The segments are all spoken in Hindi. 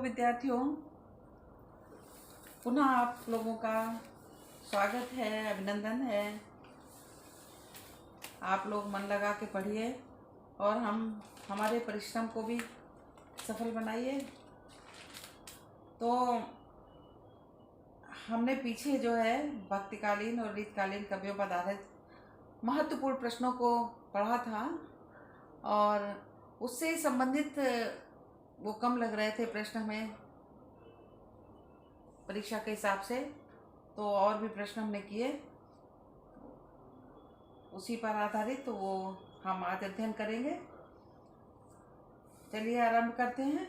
विद्यार्थियों, पुनः आप लोगों का स्वागत है, अभिनंदन है। आप लोग मन लगा के पढ़िए और हमारे परिश्रम को भी सफल बनाइए। तो हमने पीछे जो है भक्तिकालीन और रीतकालीन कवियों पर आधारित महत्वपूर्ण प्रश्नों को पढ़ा था और उससे संबंधित वो कम लग रहे थे प्रश्न हमें परीक्षा के हिसाब से, तो और भी प्रश्न हमने किए उसी पर आधारित, तो वो हम आज अध्ययन करेंगे। चलिए आरंभ करते हैं।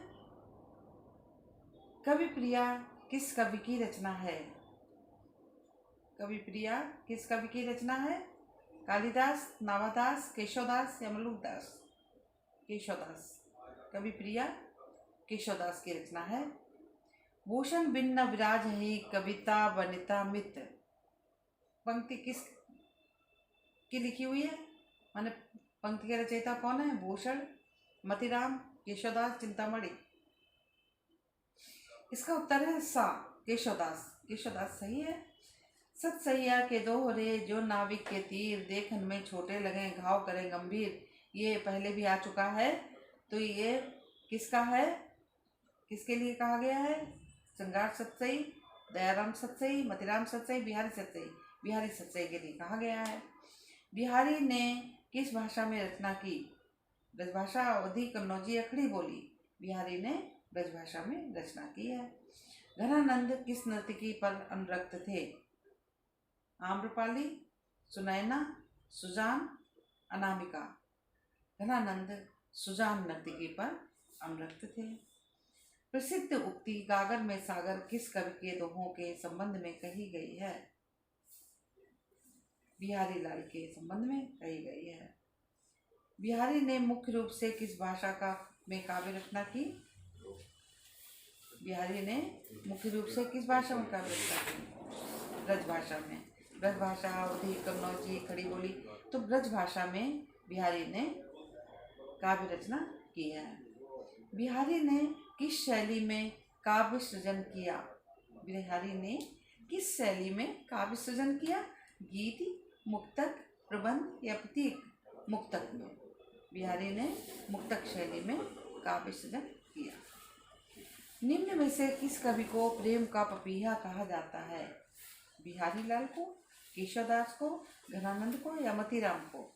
कवि प्रिया किस कवि की रचना है? कवि प्रिया किस कवि की रचना है? कालिदास, नावादास, केशवदास या मलुकदास? केशवदास। कवि प्रिया केशवदास की रचना है। भूषण बिन विराज ही कविता वनिता मित, पंक्ति किस की लिखी हुई है? माने पंक्ति के रचयिता कौन है? भूषण, मतिराम, केशवदास, चिंतामणि। इसका उत्तर है सा, केशवदास। केशवदास सही है। सत सैया के दोहरे जो नाविक के तीर, देखन में छोटे लगे घाव करें गंभीर। ये पहले भी आ चुका है। तो ये किसका है? किसके लिए कहा गया है? श्रृंगार सतसई, दयाराम सतसई, मतिराम सतसई, बिहारी सतसई। बिहारी सतसई के लिए कहा गया है। बिहारी ने किस भाषा में रचना की? ब्रजभाषा, अवधी, कन्नौजी, अखड़ी बोली। बिहारी ने ब्रजभाषा में रचना की है। घनानंद किस नर्तकी पर अनुरक्त थे? आम्रपाली, सुनैना, सुजान, अनामिका। घनानंद सुजान नर्तकी पर अनुरक्त थे। प्रसिद्ध उक्ति गागर में सागर किस कवि के दोहों के संबंध में कही गई है? बिहारी लाल के संबंध में कही गई है। बिहारी ने मुख्य रूप से किस भाषा का में काव्य रचना की? बिहारी ने मुख्य रूप से किस भाषा में काव्य रचना की? ब्रजभाषा में। ब्रजभाषा, अवधी, कन्नौजी, खड़ी बोली। तो ब्रजभाषा में बिहारी ने काव्य रचना की है। बिहारी ने किस शैली में काव्य सृजन किया? बिहारी ने किस शैली में काव्य सृजन किया? गीत, मुक्तक, प्रबंध या प्रतीक? मुक्तक में। बिहारी ने मुक्तक शैली में काव्य सृजन किया। निम्न में से किस कवि को प्रेम का पपीहा कहा जाता है? बिहारी लाल को, केशवदास को, घनानंद को या मतीराम को?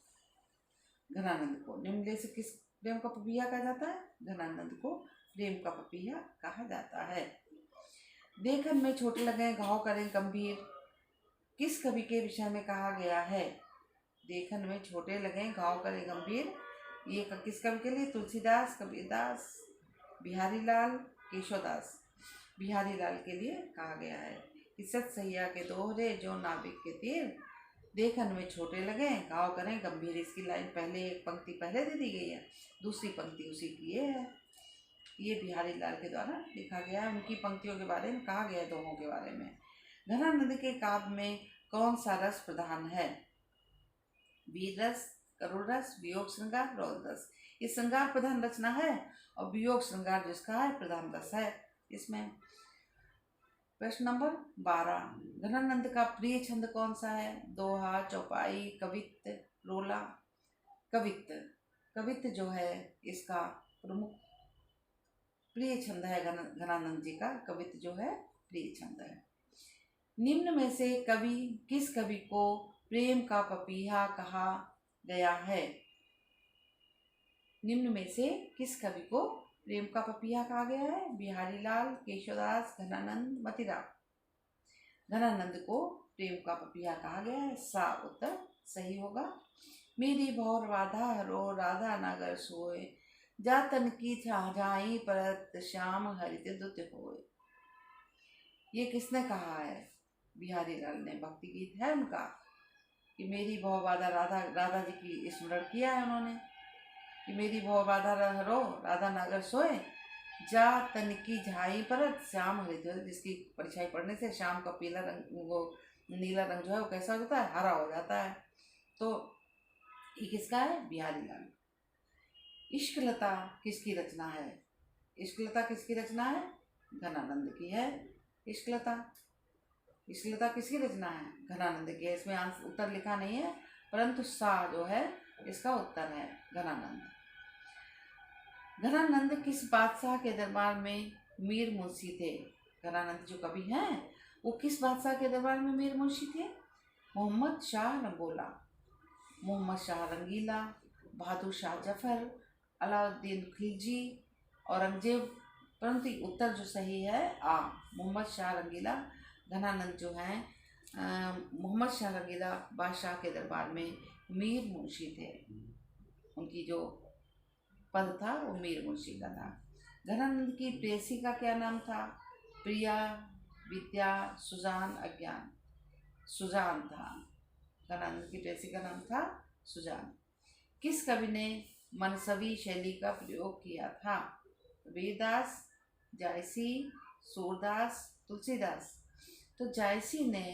घनानंद को। निम्न में से किस प्रेम का पपीहा कहा जाता है? घनानंद को प्रेम का पपीहा कहा जाता है। देखन में छोटे लगे घाव करें गंभीर किस कवि के विषय में कहा गया है? देखन में छोटे लगे घाव करें गंभीर, ये किस कवि के लिए? तुलसीदास, कबीरदास, बिहारी लाल, केशवदास। बिहारी लाल के लिए कहा गया है कि सत सैया के दोहरे जो नाविक के तीर, देखन में छोटे लगे घाव करें गंभीर। इसकी लाइन पहले, एक पंक्ति पहले दे दी गई है, दूसरी पंक्ति उसी की ये है। ये बिहारी लाल के द्वारा लिखा गया है। उनकी पंक्तियों के बारे में कहा गया है, दोहों के बारे में। घनानंद के काव्य में कौन सा रस प्रधान है? वीर रस, करुण रस, वियोग श्रृंगार, रौद्र रस। ये श्रृंगार प्रधान रचना है और वियोग श्रृंगार जिसका है प्रधान रस है इसमें। प्रश्न नंबर 12, घनानंद का प्रिय छंद कौन सा है? दोहा, चौपाई, कवित्त, रोला। कवित्त। कवित्त जो है इसका प्रमुख प्रिय छंद है। घनानंद जी का कवित्त जो है प्रिय छंद है। निम्न में से किस कवि को प्रेम का पपीहा कहा गया है? निम्न में से किस कवि को प्रेम का पपीहा कहा गया है? बिहारी लाल, केशवदास, घनानंद, मतीराम। घनानंद को प्रेम का पपीहा कहा गया है। सा उत्तर सही होगा। मेरी भौर राधा हरो राधा नागर सोए, जातन की झाई परत श्याम हरित दुत होए। ये किसने कहा है? बिहारी लाल ने। भक्ति गीत है उनका कि मेरी भौ बाधा, राधा जी की स्मरण किया है उन्होंने कि मेरी भौ बाधा हरो राधा नागर सोए, जा तन की झाई परत श्याम हरित। जिसकी परछाई पड़ने से श्याम का पीला रंग, वो नीला रंग जो है वो कैसा होता है? हरा हो जाता है। तो ये किसका है? बिहारी लाल। इश्कलता किसकी रचना है? इश्कलता किसकी रचना है? घनानंद की है। इश्कलता, इश्कलता किसकी रचना है? घनानंद की है। इसमें आंसर उत्तर लिखा नहीं है, परंतु सा जो है इसका उत्तर है घनानंद। घनानंद किस बादशाह के दरबार में मीर मुंशी थे? घनानंद जो कवि हैं वो किस बादशाह के दरबार में मीर मुंशी थे? मोहम्मद शाह रंगोला, मोहम्मद शाह रंगीला, बहादुर शाह जफर, अलाउद्दीन खिलजी, औरंगजेब। परंतु उत्तर जो सही है आ, मोहम्मद शाह रंगीला। घनानंद जो हैं मोहम्मद शाह रंगीला बादशाह के दरबार में मीर मुंशी थे। उनकी जो पद था वो मीर मुंशी का था। घनानंद की प्रेयसी का क्या नाम था? प्रिया, विद्या, सुजान, अज्ञान। सुजान था। घनानंद की प्रेयसी का नाम था सुजान। किस कवि ने मनसवी शैली का प्रयोग किया था? कबीरदास, जायसी, सूरदास, तुलसीदास। तो जायसी ने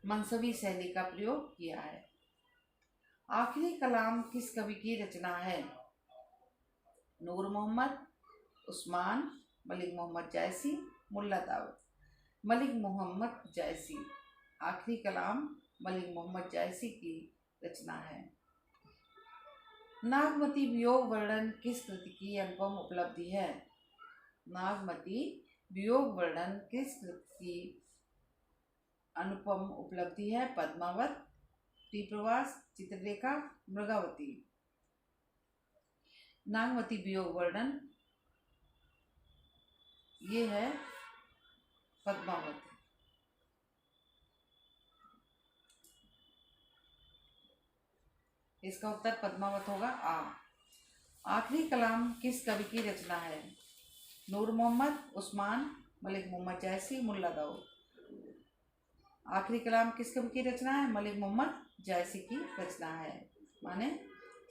मनसवी शैली का प्रयोग किया है। आखिरी कलाम किस कवि की रचना है? नूर मोहम्मद, उस्मान, मलिक मोहम्मद जायसी, मुल्ला दाऊद। मलिक मोहम्मद जायसी। आखिरी कलाम मलिक मोहम्मद जायसी की रचना है। नागमती वियोग वर्णन किस कृति की अनुपम उपलब्धि है? नागमती वियोग वर्णन किस कृति की अनुपम उपलब्धि है? पद्मावत, प्रियप्रवास, चित्रलेखा, मृगावती। नागमती वियोग वर्णन ये है पद्मावत। इसका उत्तर पद्मावत होगा आ। आखिरी कलाम किस कवि की रचना है? नूर मोहम्मद, उस्मान, मलिक मोहम्मद जायसी, मुल्ला दाऊद। आखिरी कलाम किस कवि की रचना है? मलिक मोहम्मद जायसी की रचना है, माने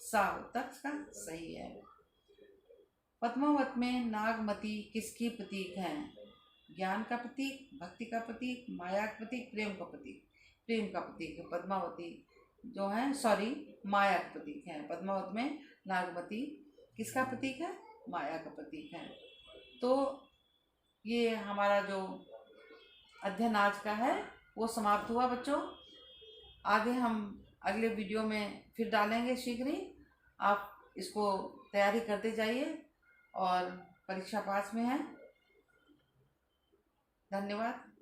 सा उत्तर का सही है। पद्मावत में नागमती किसकी प्रतीक है? ज्ञान का प्रतीक, भक्ति का प्रतीक, माया का प्रतीक, प्रेम का प्रतीक। प्रेम का प्रतीक है पद्मावती जो है, सॉरी माया का प्रतीक है। पद्मावत में नागमती किसका प्रतीक है? माया का प्रतीक है। तो ये हमारा जो अध्ययन आज का है वो समाप्त हुआ बच्चों। आगे हम अगले वीडियो में फिर डालेंगे शीघ्र ही। आप इसको तैयारी करते जाइए और परीक्षा पास में है। धन्यवाद।